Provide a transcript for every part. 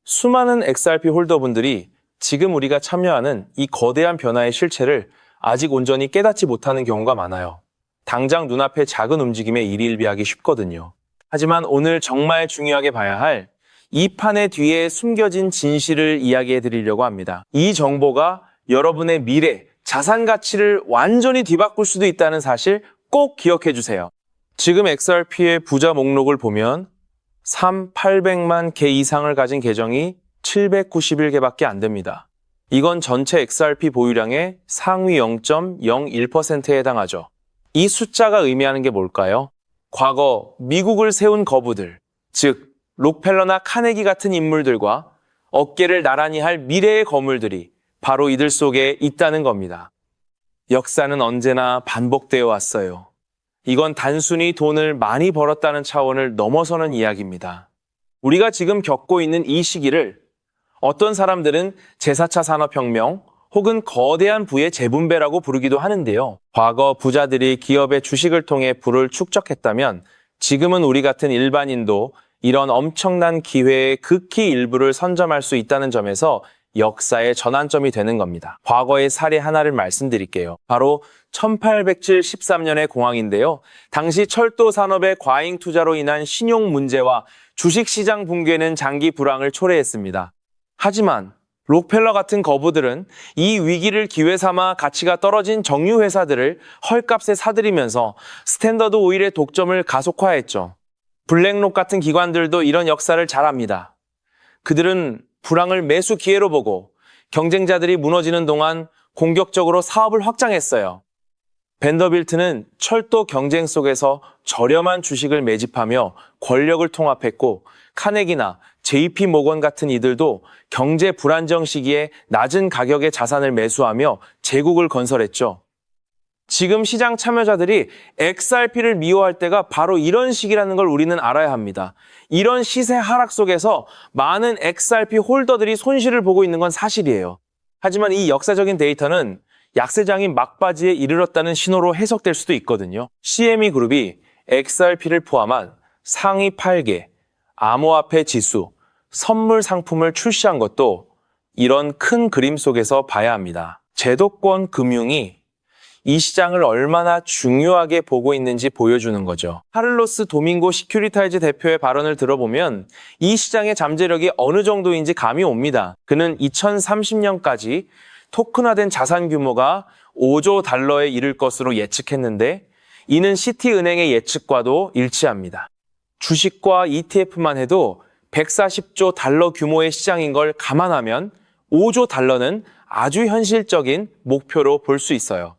수많은 XRP 홀더분들이 지금 우리가 참여하는 이 거대한 변화의 실체를 아직 온전히 깨닫지 못하는 경우가 많아요. 당장 눈앞의 작은 움직임에 일희일비하기 쉽거든요. 하지만 오늘 정말 중요하게 봐야 할 이 판의 뒤에 숨겨진 진실을 이야기해 드리려고 합니다. 이 정보가 여러분의 미래, 자산 가치를 완전히 뒤바꿀 수도 있다는 사실 꼭 기억해 주세요. 지금 XRP의 부자 목록을 보면 800만 개 이상을 가진 계정이 791개밖에 안 됩니다. 이건 전체 XRP 보유량의 상위 0.01%에 해당하죠. 이 숫자가 의미하는 게 뭘까요? 과거 미국을 세운 거부들, 즉 록펠러나 카네기 같은 인물들과 어깨를 나란히 할 미래의 거물들이 바로 이들 속에 있다는 겁니다. 역사는 언제나 반복되어 왔어요. 이건 단순히 돈을 많이 벌었다는 차원을 넘어서는 이야기입니다. 우리가 지금 겪고 있는 이 시기를 어떤 사람들은 제4차 산업혁명 혹은 거대한 부의 재분배라고 부르기도 하는데요. 과거 부자들이 기업의 주식을 통해 부를 축적했다면 지금은 우리 같은 일반인도 이런 엄청난 기회의 극히 일부를 선점할 수 있다는 점에서 역사의 전환점이 되는 겁니다. 과거의 사례 하나를 말씀드릴게요. 바로 1873년의 공황인데요. 당시 철도 산업의 과잉 투자로 인한 신용 문제와 주식시장 붕괴는 장기 불황을 초래했습니다. 하지만 록펠러 같은 거부들은 이 위기를 기회 삼아 가치가 떨어진 정유 회사들을 헐값에 사들이면서 스탠더드 오일의 독점을 가속화했죠. 블랙록 같은 기관들도 이런 역사를 잘 압니다. 그들은 불황을 매수 기회로 보고 경쟁자들이 무너지는 동안 공격적으로 사업을 확장했어요. 벤더빌트는 철도 경쟁 속에서 저렴한 주식을 매집하며 권력을 통합했고 카네기나 JP 모건 같은 이들도 경제 불안정 시기에 낮은 가격의 자산을 매수하며 제국을 건설했죠. 지금 시장 참여자들이 XRP를 미워할 때가 바로 이런 시기라는 걸 우리는 알아야 합니다. 이런 시세 하락 속에서 많은 XRP 홀더들이 손실을 보고 있는 건 사실이에요. 하지만 이 역사적인 데이터는 약세장이 막바지에 이르렀다는 신호로 해석될 수도 있거든요. CME 그룹이 XRP를 포함한 상위 8개, 암호화폐 지수, 선물 상품을 출시한 것도 이런 큰 그림 속에서 봐야 합니다. 제도권 금융이 이 시장을 얼마나 중요하게 보고 있는지 보여주는 거죠. 카를로스 도밍고 시큐리타이즈 대표의 발언을 들어보면 이 시장의 잠재력이 어느 정도인지 감이 옵니다. 그는 2030년까지 토큰화된 자산 규모가 5조 달러에 이를 것으로 예측했는데 이는 시티은행의 예측과도 일치합니다. 주식과 ETF만 해도 140조 달러 규모의 시장인 걸 감안하면 5조 달러는 아주 현실적인 목표로 볼 수 있어요.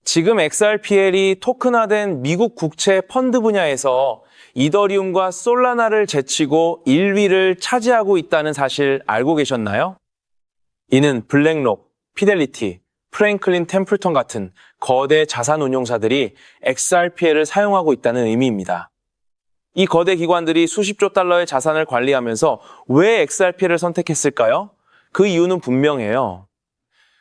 지금 XRPL이 토큰화된 미국 국채 펀드 분야에서 이더리움과 솔라나를 제치고 1위를 차지하고 있다는 사실 알고 계셨나요? 이는 블랙록, 피델리티, 프랭클린 템플턴 같은 거대 자산 운용사들이 XRPL을 사용하고 있다는 의미입니다. 이 거대 기관들이 수십조 달러의 자산을 관리하면서 왜 XRPL을 선택했을까요? 그 이유는 분명해요.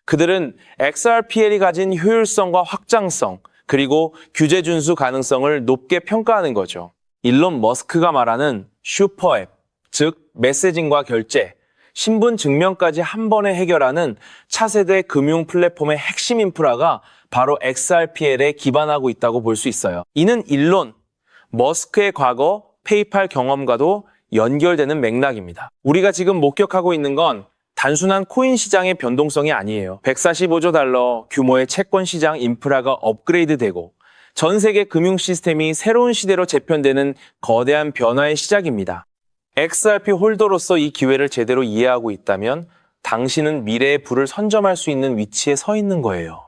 그들은 XRPL이 가진 효율성과 확장성, 그리고 규제 준수 가능성을 높게 평가하는 거죠. 일론 머스크가 말하는 슈퍼앱, 즉 메시징과 결제, 신분 증명까지 한 번에 해결하는 차세대 금융 플랫폼의 핵심 인프라가 바로 XRPL에 기반하고 있다고 볼 수 있어요. 이는 일론 머스크의 과거 페이팔 경험과도 연결되는 맥락입니다. 우리가 지금 목격하고 있는 건 단순한 코인 시장의 변동성이 아니에요. 145조 달러 규모의 채권 시장 인프라가 업그레이드되고 전 세계 금융 시스템이 새로운 시대로 재편되는 거대한 변화의 시작입니다. XRP 홀더로서 이 기회를 제대로 이해하고 있다면 당신은 미래의 부를 선점할 수 있는 위치에 서 있는 거예요.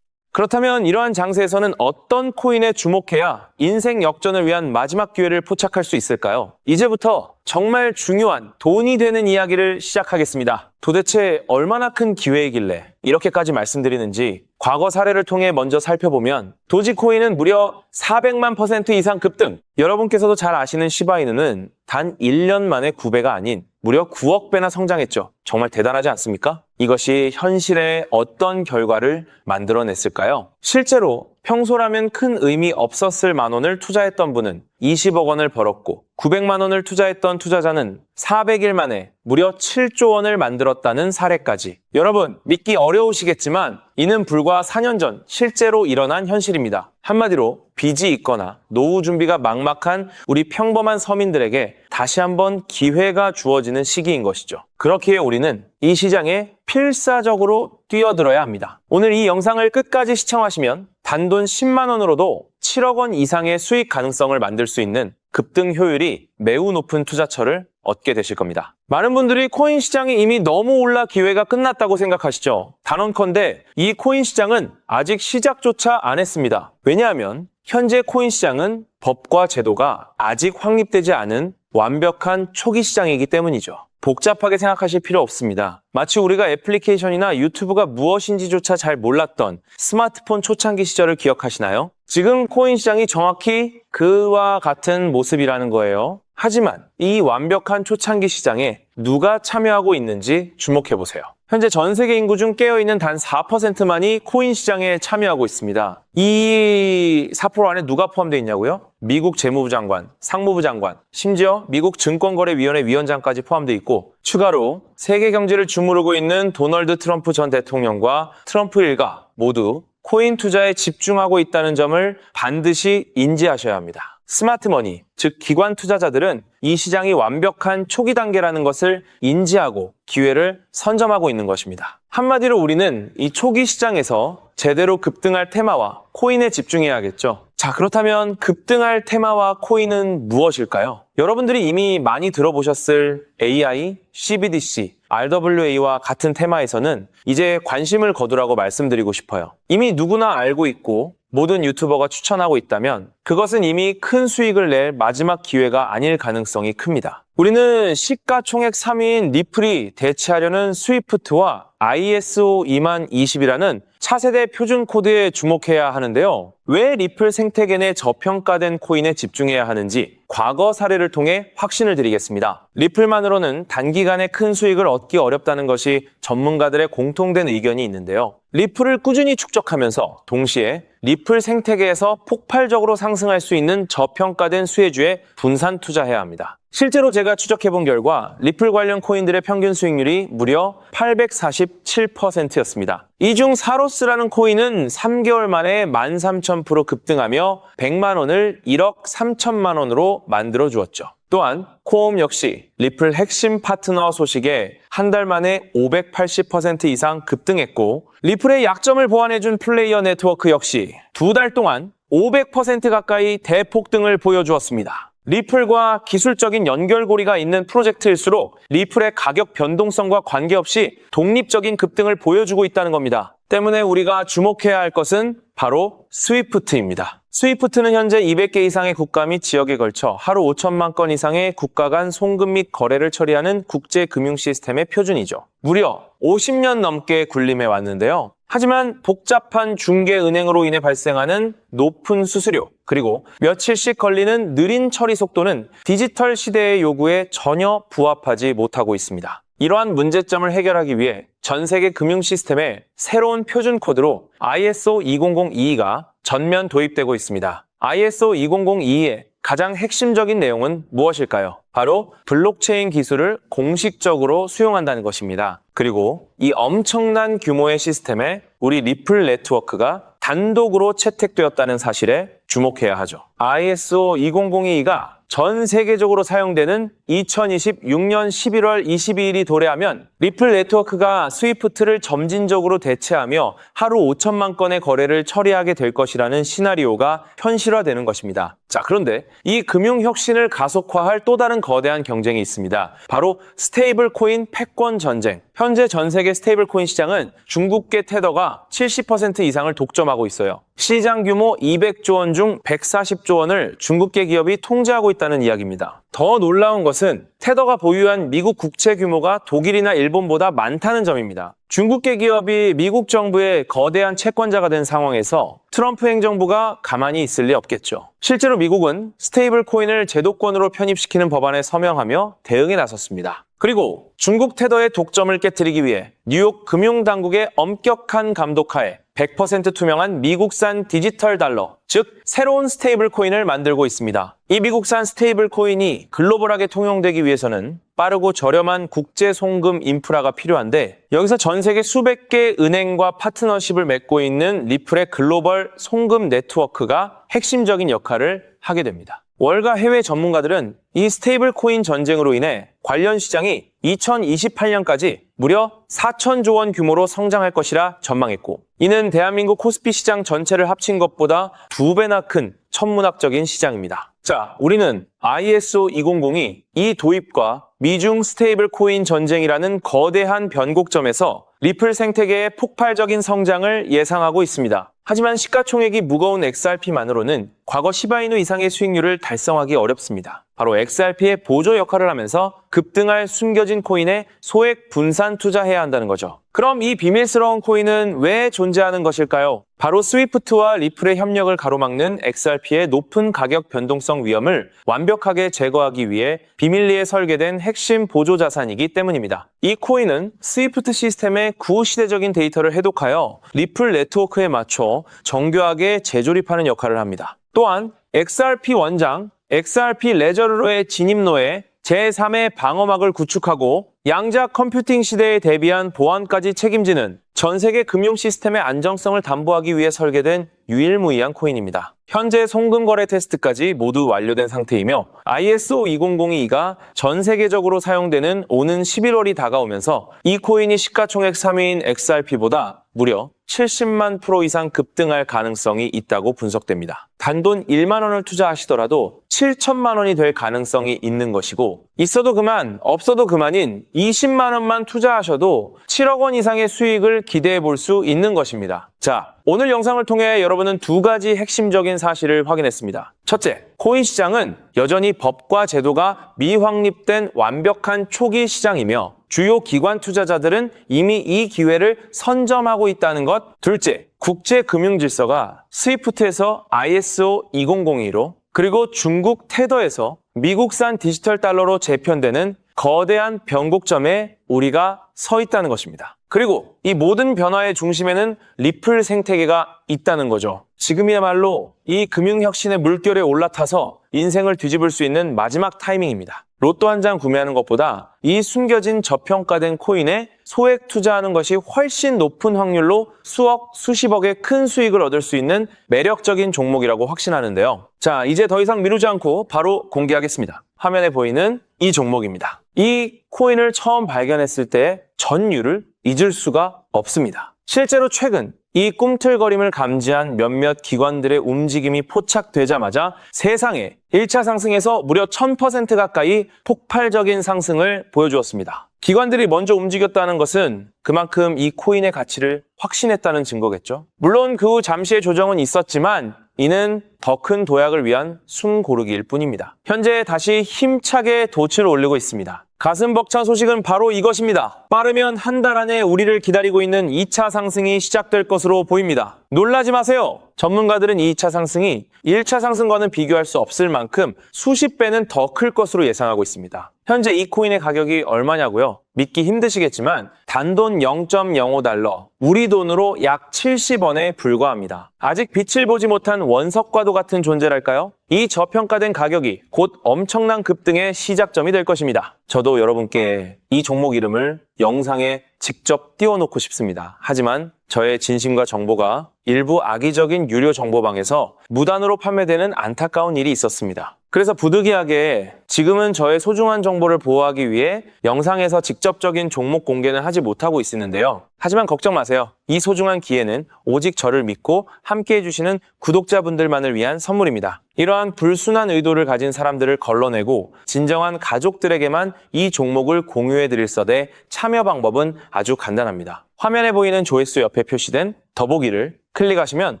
그렇다면 이러한 장세에서는 어떤 코인에 주목해야 인생 역전을 위한 마지막 기회를 포착할 수 있을까요? 이제부터 정말 중요한 돈이 되는 이야기를 시작하겠습니다. 도대체 얼마나 큰 기회이길래 이렇게까지 말씀드리는지 과거 사례를 통해 먼저 살펴보면 도지코인은 무려 400만 % 이상 급등! 여러분께서도 잘 아시는 시바이누는 단 1년 만에 9배가 아닌 무려 9억 배나 성장했죠. 정말 대단하지 않습니까? 이것이 현실에 어떤 결과를 만들어냈을까요? 실제로 평소라면 큰 의미 없었을 만 원을 투자했던 분은 20억 원을 벌었고 900만 원을 투자했던 투자자는 400일 만에 무려 7조 원을 만들었다는 사례까지. 여러분, 믿기 어려우시겠지만 이는 불과 4년 전 실제로 일어난 현실입니다. 한마디로 빚이 있거나 노후 준비가 막막한 우리 평범한 서민들에게 다시 한번 기회가 주어지는 시기인 것이죠. 그렇기에 우리는 이 시장에 필사적으로 뛰어들어야 합니다. 오늘 이 영상을 끝까지 시청하시면 단돈 10만 원으로도 7억 원 이상의 수익 가능성을 만들 수 있는 급등 효율이 매우 높은 투자처를 얻게 되실 겁니다. 많은 분들이 코인 시장이 이미 너무 올라 기회가 끝났다고 생각하시죠? 단언컨대 이 코인 시장은 아직 시작조차 안 했습니다. 왜냐하면 현재 코인 시장은 법과 제도가 아직 확립되지 않은 완벽한 초기 시장이기 때문이죠. 복잡하게 생각하실 필요 없습니다. 마치 우리가 애플리케이션이나 유튜브가 무엇인지조차 잘 몰랐던 스마트폰 초창기 시절을 기억하시나요? 지금 코인 시장이 정확히 그와 같은 모습이라는 거예요. 하지만 이 완벽한 초창기 시장에 누가 참여하고 있는지 주목해보세요. 현재 전 세계 인구 중 깨어있는 단 4%만이 코인 시장에 참여하고 있습니다. 이 4% 안에 누가 포함되어 있냐고요? 미국 재무부 장관, 상무부 장관, 심지어 미국 증권거래위원회 위원장까지 포함되어 있고 추가로 세계 경제를 주무르고 있는 도널드 트럼프 전 대통령과 트럼프 일가 모두 코인 투자에 집중하고 있다는 점을 반드시 인지하셔야 합니다. 스마트머니, 즉 기관 투자자들은 이 시장이 완벽한 초기 단계라는 것을 인지하고 기회를 선점하고 있는 것입니다. 한마디로 우리는 이 초기 시장에서 제대로 급등할 테마와 코인에 집중해야겠죠. 자, 그렇다면 급등할 테마와 코인은 무엇일까요? 여러분들이 이미 많이 들어보셨을 AI, CBDC, RWA와 같은 테마에서는 이제 관심을 거두라고 말씀드리고 싶어요. 이미 누구나 알고 있고 모든 유튜버가 추천하고 있다면 그것은 이미 큰 수익을 낼 마지막 기회가 아닐 가능성이 큽니다. 우리는 시가총액 3위인 리플이 대체하려는 스위프트와 ISO 20020이라는 차세대 표준 코드에 주목해야 하는데요. 왜 리플 생태계 내 저평가된 코인에 집중해야 하는지 과거 사례를 통해 확신을 드리겠습니다. 리플만으로는 단기간에 큰 수익을 얻기 어렵다는 것이 전문가들의 공통된 의견이 있는데요. 리플을 꾸준히 축적하면서 동시에 리플 생태계에서 폭발적으로 상승할 수 있는 저평가된 수혜주에 분산 투자해야 합니다. 실제로 제가 추적해본 결과 리플 관련 코인들의 평균 수익률이 무려 847%였습니다. 이 중 사로스라는 코인은 3개월 만에 13,000% 급등하며 100만 원을 1억 3천만 원으로 만들어 주었죠. 또한 코옴 역시 리플 핵심 파트너 소식에 한 달 만에 580% 이상 급등했고 리플의 약점을 보완해준 플레이어 네트워크 역시 두 달 동안 500% 가까이 대폭등을 보여주었습니다. 리플과 기술적인 연결고리가 있는 프로젝트일수록 리플의 가격 변동성과 관계없이 독립적인 급등을 보여주고 있다는 겁니다. 때문에 우리가 주목해야 할 것은 바로 스위프트입니다. 스위프트는 현재 200개 이상의 국가 및 지역에 걸쳐 하루 5천만 건 이상의 국가 간 송금 및 거래를 처리하는 국제 금융 시스템의 표준이죠. 무려 50년 넘게 군림해 왔는데요. 하지만 복잡한 중개은행으로 인해 발생하는 높은 수수료, 그리고 며칠씩 걸리는 느린 처리 속도는 디지털 시대의 요구에 전혀 부합하지 못하고 있습니다. 이러한 문제점을 해결하기 위해 전 세계 금융 시스템에 새로운 표준 코드로 ISO 20022가 전면 도입되고 있습니다. ISO 20022의 가장 핵심적인 내용은 무엇일까요? 바로 블록체인 기술을 공식적으로 수용한다는 것입니다. 그리고 이 엄청난 규모의 시스템에 우리 리플 네트워크가 단독으로 채택되었다는 사실에 주목해야 하죠. ISO 20022가 전 세계적으로 사용되는 2026년 11월 22일이 도래하면 리플 네트워크가 스위프트를 점진적으로 대체하며 하루 5천만 건의 거래를 처리하게 될 것이라는 시나리오가 현실화되는 것입니다. 자, 그런데 이 금융 혁신을 가속화할 또 다른 거대한 경쟁이 있습니다. 바로 스테이블 코인 패권 전쟁. 현재 전 세계 스테이블 코인 시장은 중국계 테더가 70% 이상을 독점하고 있어요. 시장 규모 200조 원 중 140조 원을 중국계 기업이 통제하고 있다는 이야기입니다. 더 놀라운 것은 테더가 보유한 미국 국채 규모가 독일이나 일본보다 많다는 점입니다. 중국계 기업이 미국 정부의 거대한 채권자가 된 상황에서 트럼프 행정부가 가만히 있을 리 없겠죠. 실제로 미국은 스테이블 코인을 제도권으로 편입시키는 법안에 서명하며 대응에 나섰습니다. 그리고 중국 테더의 독점을 깨뜨리기 위해 뉴욕 금융당국의 엄격한 감독하에 100% 투명한 미국산 디지털 달러, 즉 새로운 스테이블 코인을 만들고 있습니다. 이 미국산 스테이블 코인이 글로벌하게 통용되기 위해서는 빠르고 저렴한 국제 송금 인프라가 필요한데, 여기서 전 세계 수백 개 은행과 파트너십을 맺고 있는 리플의 글로벌 송금 네트워크가 핵심적인 역할을 하게 됩니다. 월가 해외 전문가들은 이 스테이블 코인 전쟁으로 인해 관련 시장이 2028년까지 무려 4천조 원 규모로 성장할 것이라 전망했고, 이는 대한민국 코스피 시장 전체를 합친 것보다 2배나 큰 천문학적인 시장입니다. 자, 우리는 ISO 2002 이 도입과 미중 스테이블 코인 전쟁이라는 거대한 변곡점에서 리플 생태계의 폭발적인 성장을 예상하고 있습니다. 하지만 시가총액이 무거운 XRP만으로는 과거 시바이누 이상의 수익률을 달성하기 어렵습니다. 바로 XRP의 보조 역할을 하면서 급등할 숨겨진 코인에 소액 분산 투자해야 한다는 거죠. 그럼 이 비밀스러운 코인은 왜 존재하는 것일까요? 바로 스위프트와 리플의 협력을 가로막는 XRP의 높은 가격 변동성 위험을 완벽하게 제거하기 위해 비밀리에 설계된 핵심 보조 자산이기 때문입니다. 이 코인은 스위프트 시스템의 구시대적인 데이터를 해독하여 리플 네트워크에 맞춰 정교하게 재조립하는 역할을 합니다. 또한 XRP 원장, XRP 레저러의 진입로에 제3의 방어막을 구축하고 양자 컴퓨팅 시대에 대비한 보안까지 책임지는 전 세계 금융 시스템의 안정성을 담보하기 위해 설계된 유일무이한 코인입니다. 현재 송금 거래 테스트까지 모두 완료된 상태이며 ISO 2002가 전 세계적으로 사용되는 오는 11월이 다가오면서 이 코인이 시가총액 3위인 XRP보다 무려 70만 프로 이상 급등할 가능성이 있다고 분석됩니다. 단돈 1만 원을 투자하시더라도 7천만 원이 될 가능성이 있는 것이고, 있어도 그만, 없어도 그만인 20만 원만 투자하셔도 7억 원 이상의 수익을 기대해 볼 수 있는 것입니다. 자, 오늘 영상을 통해 여러분은 두 가지 핵심적인 사실을 확인했습니다. 첫째, 코인 시장은 여전히 법과 제도가 미확립된 완벽한 초기 시장이며 주요 기관 투자자들은 이미 이 기회를 선점하고 있다는 것. 둘째, 국제 금융 질서가 스위프트에서 ISO 2002로 그리고 중국 테더에서 미국산 디지털 달러로 재편되는 거대한 변곡점에 우리가 서 있다는 것입니다. 그리고 이 모든 변화의 중심에는 리플 생태계가 있다는 거죠. 지금이야말로 이 금융혁신의 물결에 올라타서 인생을 뒤집을 수 있는 마지막 타이밍입니다. 로또 한 장 구매하는 것보다 이 숨겨진 저평가된 코인에 소액 투자하는 것이 훨씬 높은 확률로 수억, 수십억의 큰 수익을 얻을 수 있는 매력적인 종목이라고 확신하는데요. 자, 이제 더 이상 미루지 않고 바로 공개하겠습니다. 화면에 보이는 이 종목입니다. 이 코인을 처음 발견했을 때 전율을 잊을 수가 없습니다. 실제로 최근 이 꿈틀거림을 감지한 몇몇 기관들의 움직임이 포착되자마자 세상에 1차 상승에서 무려 1000% 가까이 폭발적인 상승을 보여주었습니다. 기관들이 먼저 움직였다는 것은 그만큼 이 코인의 가치를 확신했다는 증거겠죠. 물론 그 후 잠시의 조정은 있었지만 이는 더 큰 도약을 위한 숨고르기일 뿐입니다. 현재 다시 힘차게 돛을 올리고 있습니다. 가슴 벅찬 소식은 바로 이것입니다. 빠르면 한 달 안에 우리를 기다리고 있는 2차 상승이 시작될 것으로 보입니다. 놀라지 마세요. 전문가들은 2차 상승이 1차 상승과는 비교할 수 없을 만큼 수십 배는 더 클 것으로 예상하고 있습니다. 현재 이 코인의 가격이 얼마냐고요? 믿기 힘드시겠지만 단돈 0.05달러, 우리 돈으로 약 70원에 불과합니다. 아직 빛을 보지 못한 원석과도 같은 존재랄까요? 이 저평가된 가격이 곧 엄청난 급등의 시작점이 될 것입니다. 저도 여러분께 이 종목 이름을 영상에 직접 띄워놓고 싶습니다. 하지만 저의 진심과 정보가 일부 악의적인 유료 정보방에서 무단으로 판매되는 안타까운 일이 있었습니다. 그래서 부득이하게 지금은 저의 소중한 정보를 보호하기 위해 영상에서 직접적인 종목 공개는 하지 못하고 있었는데요. 하지만 걱정 마세요. 이 소중한 기회는 오직 저를 믿고 함께 해주시는 구독자분들만을 위한 선물입니다. 이러한 불순한 의도를 가진 사람들을 걸러내고 진정한 가족들에게만 이 종목을 공유해드릴 서대 참여 방법은 아주 간단합니다. 화면에 보이는 조회수 옆에 표시된 더보기를 클릭하시면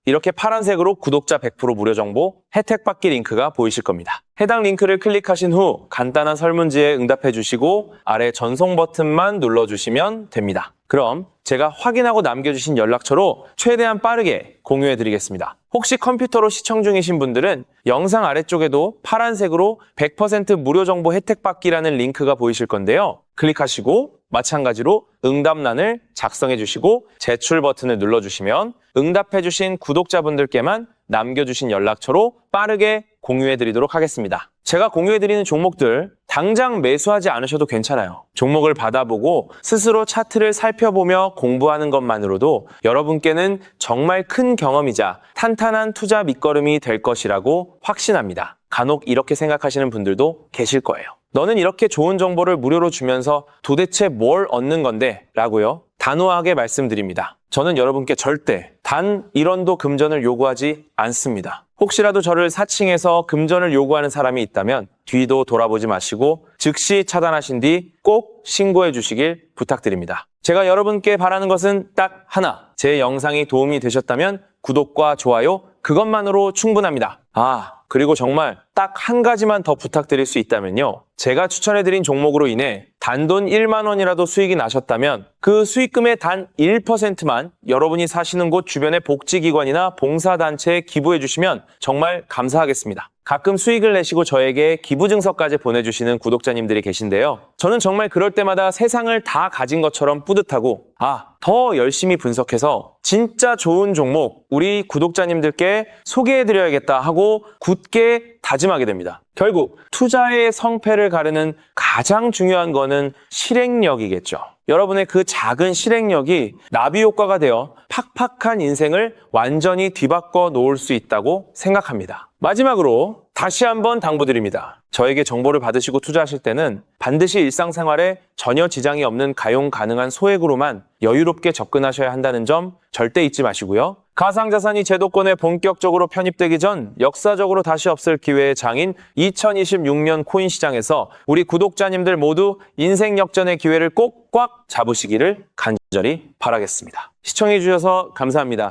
이렇게 파란색으로 구독자 100% 무료 정보 혜택 받기 링크가 보이실 겁니다. 해당 링크를 클릭하신 후 간단한 설문지에 응답해 주시고 아래 전송 버튼만 눌러주시면 됩니다. 그럼 제가 확인하고 남겨주신 연락처로 최대한 빠르게 공유해 드리겠습니다. 혹시 컴퓨터로 시청 중이신 분들은 영상 아래쪽에도 파란색으로 100% 무료 정보 혜택 받기라는 링크가 보이실 건데요. 클릭하시고 마찬가지로 응답란을 작성해 주시고 제출 버튼을 눌러주시면 응답해 주신 구독자분들께만 남겨주신 연락처로 빠르게 공유해 드리도록 하겠습니다. 제가 공유해 드리는 종목들 당장 매수하지 않으셔도 괜찮아요. 종목을 받아보고 스스로 차트를 살펴보며 공부하는 것만으로도 여러분께는 정말 큰 경험이자 탄탄한 투자 밑거름이 될 것이라고 확신합니다. 간혹 이렇게 생각하시는 분들도 계실 거예요. 너는 이렇게 좋은 정보를 무료로 주면서 도대체 뭘 얻는 건데? 라고요. 단호하게 말씀드립니다. 저는 여러분께 절대 단 1원도 금전을 요구하지 않습니다. 혹시라도 저를 사칭해서 금전을 요구하는 사람이 있다면 뒤도 돌아보지 마시고 즉시 차단하신 뒤 꼭 신고해 주시길 부탁드립니다. 제가 여러분께 바라는 것은 딱 하나. 제 영상이 도움이 되셨다면 구독과 좋아요 그것만으로 충분합니다. 그리고 정말 딱 한 가지만 더 부탁드릴 수 있다면요. 제가 추천해드린 종목으로 인해 단돈 1만 원이라도 수익이 나셨다면 그 수익금의 단 1%만 여러분이 사시는 곳 주변의 복지기관이나 봉사단체에 기부해 주시면 정말 감사하겠습니다. 가끔 수익을 내시고 저에게 기부증서까지 보내주시는 구독자님들이 계신데요. 저는 정말 그럴 때마다 세상을 다 가진 것처럼 뿌듯하고 더 열심히 분석해서 진짜 좋은 종목 우리 구독자님들께 소개해드려야겠다 하고 굳게 다짐하게 됩니다. 결국 투자의 성패를 가르는 가장 중요한 거는 실행력이겠죠. 여러분의 그 작은 실행력이 나비 효과가 되어 팍팍한 인생을 완전히 뒤바꿔 놓을 수 있다고 생각합니다. 마지막으로 다시 한번 당부드립니다. 저에게 정보를 받으시고 투자하실 때는 반드시 일상생활에 전혀 지장이 없는 가용 가능한 소액으로만 여유롭게 접근하셔야 한다는 점 절대 잊지 마시고요. 가상자산이 제도권에 본격적으로 편입되기 전 역사적으로 다시 없을 기회의 장인 2026년 코인 시장에서 우리 구독자님들 모두 인생 역전의 기회를 꼭 꽉 잡으시기를 간절히 바라겠습니다. 시청해 주셔서 감사합니다.